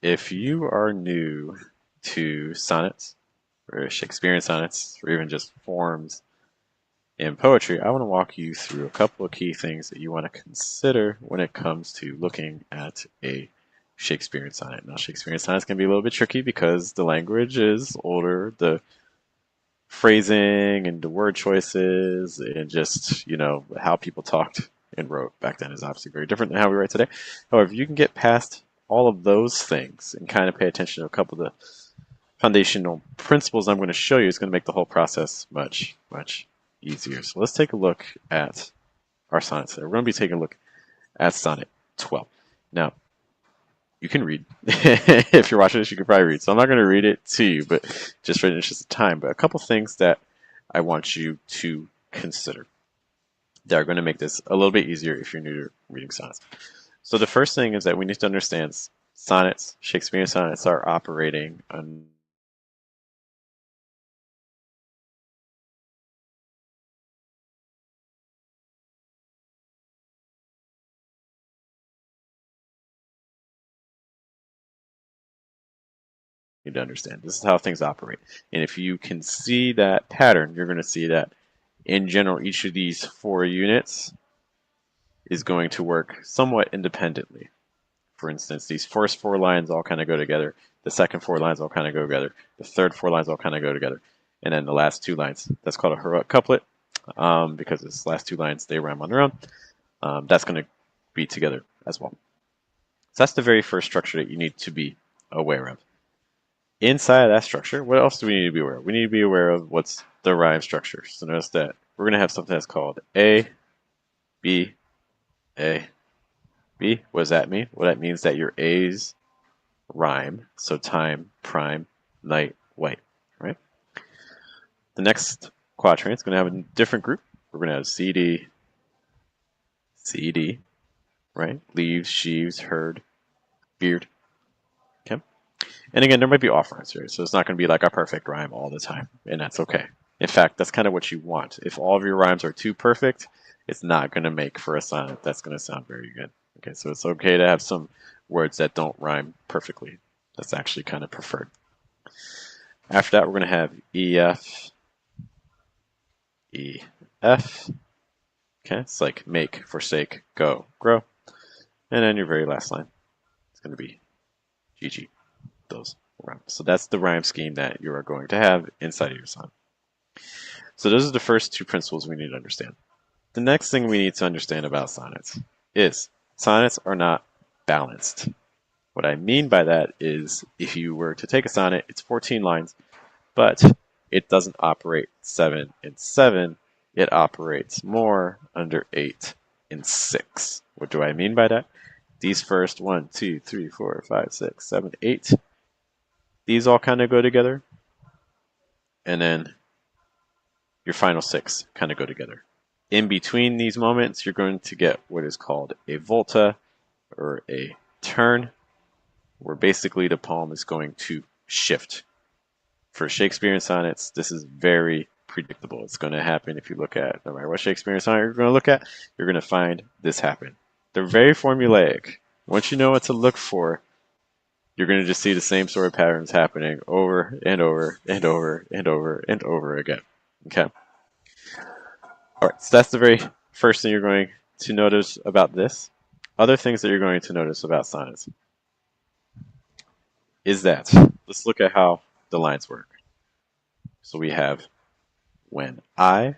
If you are new to sonnets, or Shakespearean sonnets, or even just forms in poetry, I want to walk you through a couple of key things that you want to consider when it comes to looking at a Shakespearean sonnet. Now, Shakespearean sonnets can be a little bit tricky because the language is older, the phrasing and the word choices and just, how people talked and wrote back then is obviously very different than how we write today. However, you can get past all of those things and kind of pay attention to a couple of the foundational principles I'm going to show you. Is going to make the whole process much, much easier. So let's take a look at our sonnets. We're going to be taking a look at sonnet 12. Now, you can read. If you're watching this, you can probably read. So I'm not going to read it to you, but just for the interest of time. But a couple things that I want you to consider that are going to make this a little bit easier if you're new to reading sonnets. So the first thing is that we need to understand sonnets, Shakespearean sonnets, are operating on need to understand. This is how things operate. And if you can see that pattern, you're going to see that in general, each of these 4 units is going to work somewhat independently. For instance, these first 4 lines all kind of go together. The second 4 lines all kind of go together. The third 4 lines all kind of go together. And then the last 2 lines, that's called a heroic couplet because this last 2 lines, they rhyme on their own. That's going to be together as well. So that's the very first structure that you need to be aware of. Inside of that structure, what else do we need to be aware of? We need to be aware of what's the rhyme structure. So notice that we're going to have something that's called A, B, A, B. What does that mean? Well, that means that your A's rhyme. So time, prime, night, white, right? The next quatrain is going to have a different group. We're going to have CD, CD, right? Leaves, sheaves, herd, beard. Okay. And again, there might be off rhymes here, so it's not going to be like a perfect rhyme all the time, and that's okay. In fact, that's kind of what you want. If all of your rhymes are too perfect, it's not going to make for a sonnet that's going to sound very good. Okay, so it's okay to have some words that don't rhyme perfectly. That's actually kind of preferred. After that, we're going to have EF, EF. Okay, it's like make, forsake, go, grow. And then your very last line is going to be GG. Those rhymes. So that's the rhyme scheme that you are going to have inside of your sonnet. So those are the first 2 principles we need to understand. The next thing we need to understand about sonnets is sonnets are not balanced. What I mean by that is if you were to take a sonnet, it's 14 lines, but it doesn't operate 7 and 7. It operates more under 8 and 6. What do I mean by that? These first 1, 2, 3, 4, 5, 6, 7, 8. These all kind of go together. And then your final 6 kind of go together. In between these moments, you're going to get what is called a volta or a turn, where basically the poem is going to shift. For Shakespearean sonnets, this is very predictable. It's going to happen if you look at, no matter what Shakespearean sonnet you're going to look at, you're going to find this happen. They're very formulaic. Once you know what to look for, you're going to just see the same sort of patterns happening over and over and over and over and over again. Okay. All right, so that's the very first thing you're going to notice about this. Other things that you're going to notice about sonnets is that, let's look at how the lines work. So we have when I,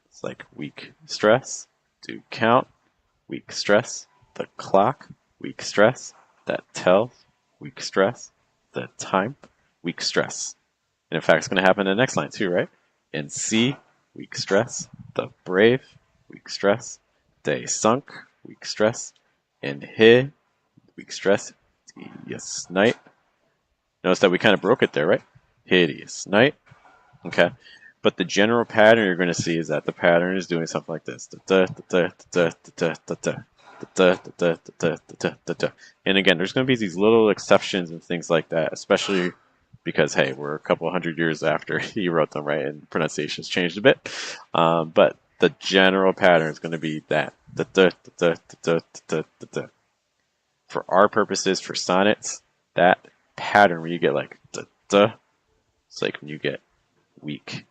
it's like weak stress, do count, weak stress, the clock, weak stress, that tells, weak stress, the time, weak stress. And in fact, it's going to happen in the next line too, right? In C, weak stress, the brave, weak stress, they sunk, weak stress, in he, weak stress, hideous night. Notice that we kind of broke it there, right? Hideous night. Okay. But the general pattern you're going to see is that the pattern is doing something like this. And again, there's going to be these little exceptions and things like that, especially because, hey, we're a couple hundred years after he wrote them, right? And pronunciation's changed a bit. But the general pattern is going to be that. For our purposes, for sonnets, That pattern where you get like duh, duh, it's like when you get weak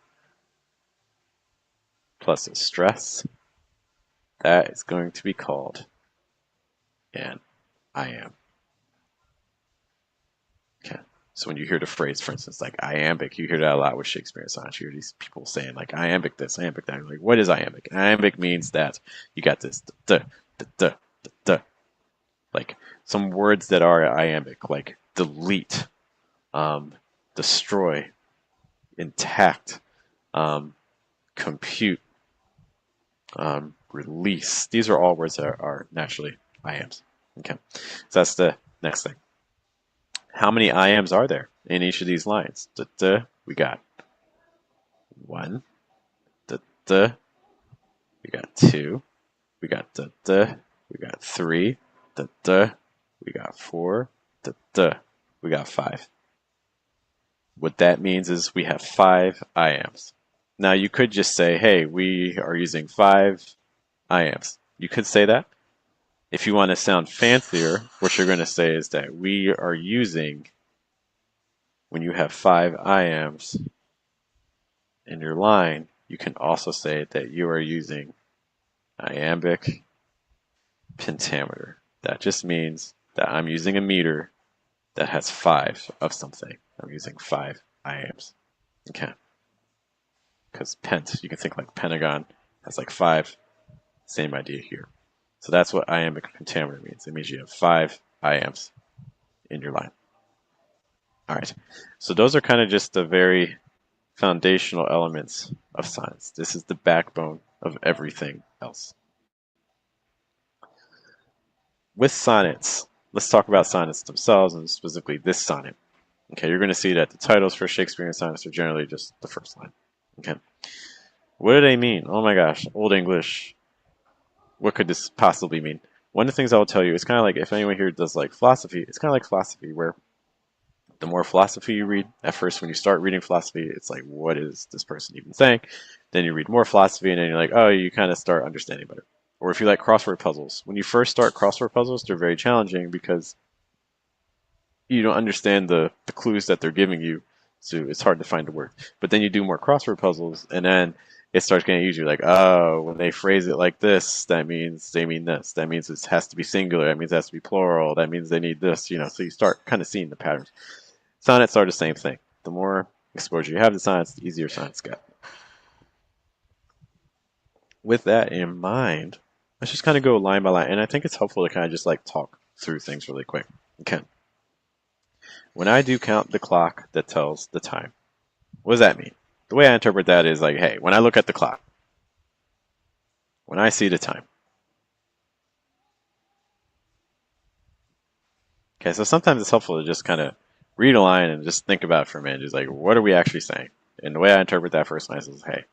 plus a stress, that is going to be called an I am. Okay. So when you hear the phrase, for instance, like iambic, you hear that a lot with Shakespearean sonnets. You hear these people saying like iambic this, iambic that. You're like, what is iambic? Iambic means that you got this duh, duh, duh, duh, duh. Like some words that are iambic, like delete, um, destroy, intact, um, compute, release. These are all words that are naturally iams. Okay, so that's the next thing. How many iams are there in each of these lines? Duh, duh, we got one. Duh, duh, we got two. We got duh, duh, we got three. Duh, duh, we got four. Duh, duh, we got five. What that means is we have 5 iams. Now you could just say, hey, we are using 5 iams. You could say that. If you want to sound fancier, what you're going to say is that we are using, when you have 5 iams in your line, you can also say that you are using iambic pentameter. That just means that I'm using a meter that has 5 of something. I'm using 5 iams. Okay. Because pent, you can think like pentagon, has like 5. Same idea here. So that's what iambic pentameter means. It means you have 5 iams in your line. All right. So those are kind of just the very foundational elements of sonnets. This is the backbone of everything else. With sonnets, let's talk about sonnets themselves and specifically this sonnet. Okay, you're going to see that the titles for Shakespearean sonnets are generally just the first line. Okay. What do they mean? Oh my gosh, Old English. What could this possibly mean? One of the things I will tell you is kind of like if anyone here does like philosophy, it's kind of like philosophy where the more philosophy you read, at first when you start reading philosophy, it's like, what is this person even saying? Then you read more philosophy and then you're like, oh, you kind of start understanding better. Or if you like crossword puzzles, when you first start crossword puzzles, they're very challenging because you don't understand the clues that they're giving you, so it's hard to find the word. But then you do more crossword puzzles, and then it starts getting easier. Like, oh, when they phrase it like this, that means they mean this. That means it has to be singular. That means it has to be plural. That means they need this. You know, so you start kind of seeing the patterns. Sonnets are the same thing. The more exposure you have to sonnets, the easier sonnets get. With that in mind, let's just kind of go line by line, and I think it's helpful to kind of just like talk through things really quick. Okay. When I do count the clock that tells the time, what does that mean? The way I interpret that is like, hey, when I look at the clock, when I see the time. Okay, so sometimes it's helpful to just kind of read a line and just think about it for a minute. Just like, what are we actually saying? And the way I interpret that first line is, hey,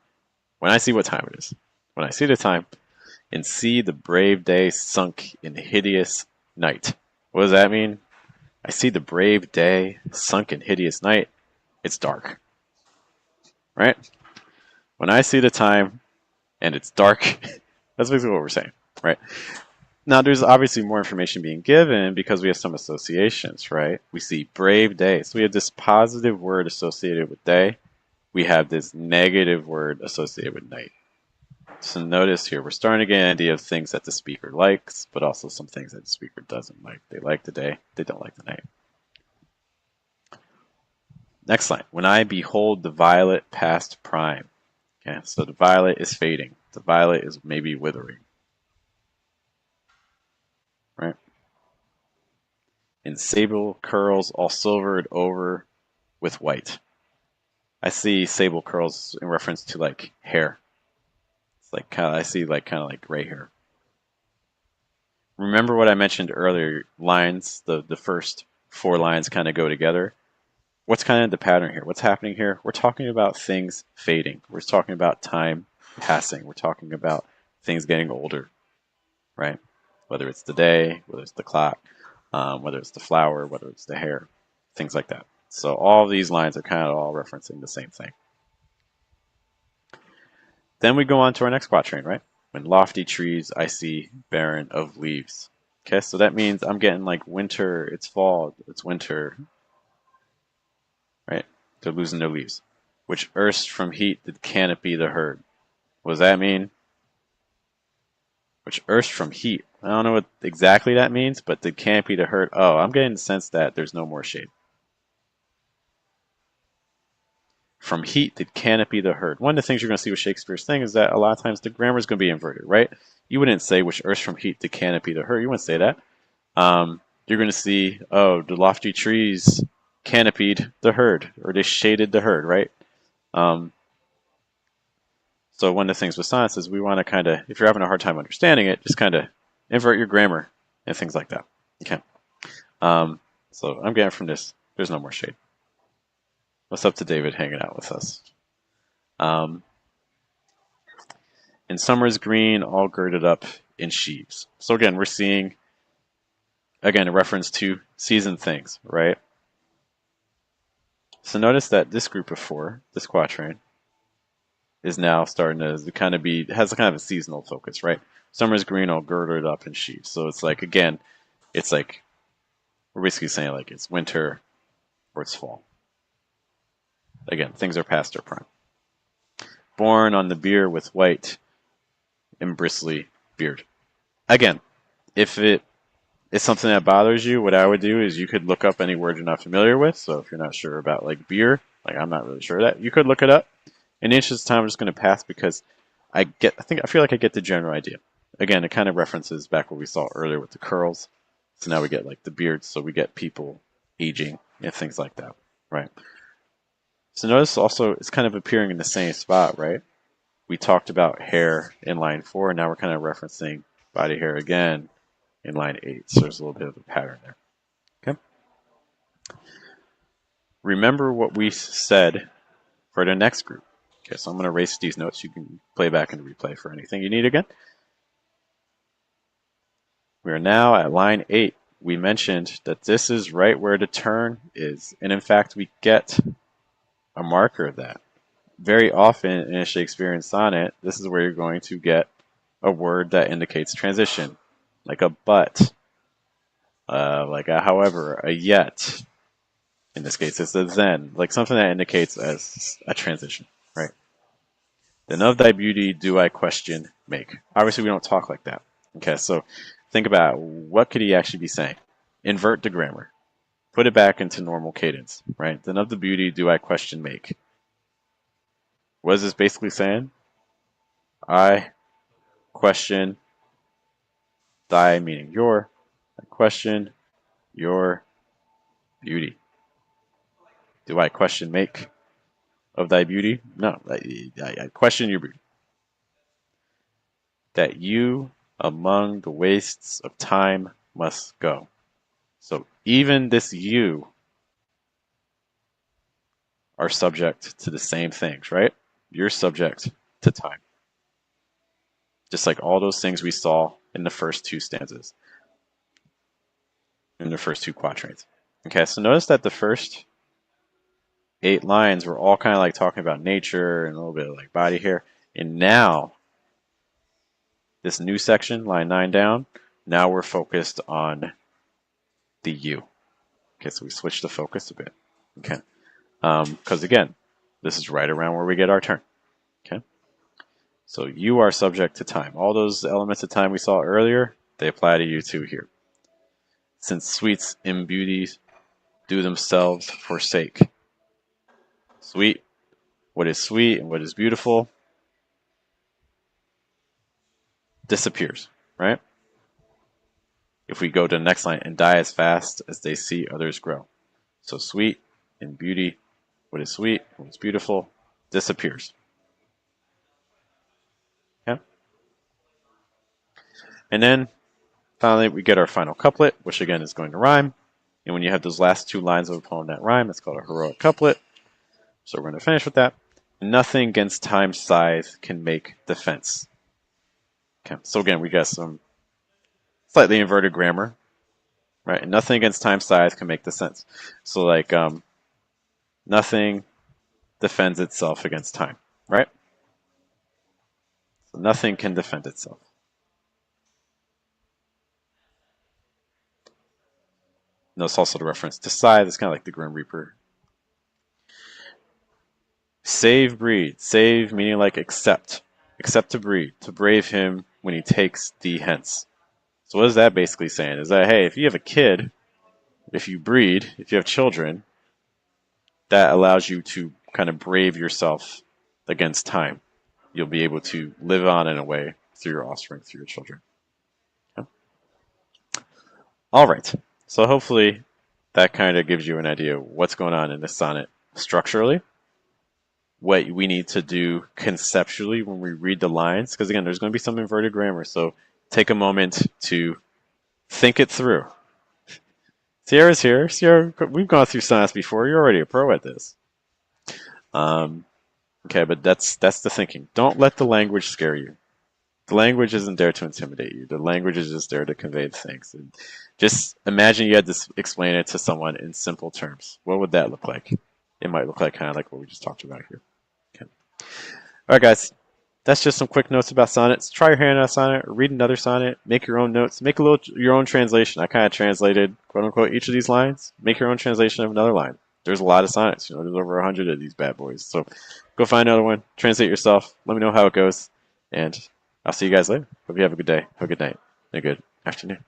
when I see what time it is, when I see the time, and see the brave day sunk in hideous night. What does that mean? I see the brave day sunk in hideous night. It's dark, right? When I see the time and it's dark, that's basically what we're saying, right? Now, there's obviously more information being given because we have some associations, right? We see brave day. So we have this positive word associated with day. We have this negative word associated with night. So notice here, we're starting to get an idea of things that the speaker likes, but also some things that the speaker doesn't like. They like the day, they don't like the night. Next line, when I behold the violet past prime. Okay, so the violet is fading. The violet is maybe withering. Right? In sable curls all silvered over with white. I see sable curls in reference to like hair. It's like kind of I see like kind of like gray hair. Remember what I mentioned earlier, lines, the first 4 lines kind of go together. What's kind of the pattern here? What's happening here? We're talking about things fading. We're talking about time passing. We're talking about things getting older, right? Whether it's the day, whether it's the clock, whether it's the flower, whether it's the hair, things like that. So all of these lines are kind of all referencing the same thing. Then we go on to our next quatrain, right? When lofty trees I see barren of leaves. Okay, so that means I'm getting like winter, it's fall, it's winter, right? They're losing their leaves. Which erst from heat did canopy the herd. What does that mean? Which erst from heat. I don't know what exactly that means, but did canopy the herd. Oh, I'm getting the sense that there's no more shade. From heat did canopy the herd. One of the things you're going to see with Shakespeare's thing is that a lot of times the grammar is going to be inverted, right? You wouldn't say which erst from heat did canopy the herd. You wouldn't say that. You're going to see, oh, the lofty trees canopied the herd, or they shaded the herd, right? Um, so one of the things with sonnets is we want to kind of, if you're having a hard time understanding it, just kind of invert your grammar and things like that. Okay. So I'm getting from this, there's no more shade. What's up to David hanging out with us? In summer's green, all girded up in sheaves. So again, we're seeing, again, a reference to season things, right? So notice that this group of four, this quatrain, is now starting to kind of be, has a kind of a seasonal focus, right? Summer's green, all girded up in sheaves. So it's like, again, it's like, we're basically saying like it's winter or it's fall. Again, things are past their prime. Born on the bier with white and bristly beard. Again, if it is something that bothers you, what I would do is you could look up any word you're not familiar with. So if you're not sure about like beer, like I'm not really sure of that, you could look it up. In the interest of time, I'm just going to pass because I feel like I get the general idea. Again, it kind of references back what we saw earlier with the curls. So now we get like the beards, so we get people aging and things like that, right? So notice also it's kind of appearing in the same spot, right? We talked about hair in line 4, and now we're kind of referencing body hair again in line 8. So there's a little bit of a pattern there. Okay. Remember what we said for the next group. Okay, so I'm going to erase these notes. You can play back and replay for anything you need again. We are now at line 8. We mentioned that this is right where the turn is. And in fact, we get a marker of that. Very often in a Shakespearean sonnet, this is where you're going to get a word that indicates transition, like a but, like a however, a yet. In this case, it's a then, like something that indicates as a transition, right? Then of thy beauty do I question make. Obviously, we don't talk like that. Okay, so think about what could he actually be saying? Invert the grammar. Put it back into normal cadence, right? Then of the beauty do I question make. What is this basically saying? I question thy, meaning your. I question your beauty. Do I question make of thy beauty? No, I question your beauty. That you among the wastes of time must go. So even this you are subject to the same things, right? You're subject to time. Just like all those things we saw in the first two stanzas, in the first two quatrains. Okay, so notice that the first 8 lines were all kind of like talking about nature and a little bit of like body hair. And now, this new section, line 9 down, now we're focused on the you. Okay, so we switched the focus a bit. Okay, because again, this is right around where we get our turn. Okay, so you are subject to time. All those elements of time we saw earlier, they apply to you too here. Since sweets in beauty do themselves forsake. Sweet, what is sweet and what is beautiful disappears, right? If we go to the next line, and die as fast as they see others grow. So sweet and beauty, what is sweet, what is beautiful, disappears. Okay? And then finally we get our final couplet, which again is going to rhyme. And when you have those last 2 lines of a poem that rhyme, it's called a heroic couplet. So we're going to finish with that. Nothing against time's scythe can make defense. Okay, so again, we got some slightly inverted grammar, right? And nothing against time's scythe can make the sense. So like, nothing defends itself against time, right? So nothing can defend itself. it's also the reference to Scythe. It's kind of like the Grim Reaper. Save breed. Save meaning like accept. Accept to breed. To brave him when he takes thee hence. So what is that basically saying? Is that, hey, if you have a kid, if you breed, if you have children, that allows you to kind of brave yourself against time. You'll be able to live on in a way through your offspring, through your children. Yeah. All right. So hopefully that kind of gives you an idea of what's going on in this sonnet structurally, what we need to do conceptually when we read the lines, because again, there's going to be some inverted grammar. So take a moment to think it through. Sierra's here. Sierra, we've gone through sonnets before. You're already a pro at this. Okay, but that's the thinking. Don't let the language scare you. The language isn't there to intimidate you. The language is just there to convey things. And just imagine you had to explain it to someone in simple terms. What would that look like? It might look like kind of like what we just talked about here. Okay. All right, guys. That's just some quick notes about sonnets. Try your hand on a sonnet, or read another sonnet, make your own notes, make your own translation. I kind of translated, quote unquote, each of these lines. Make your own translation of another line. There's a lot of sonnets. There's over 100 of these bad boys. So go find another one, translate yourself. Let me know how it goes, and I'll see you guys later. Hope you have a good day, have a good night, and a good afternoon.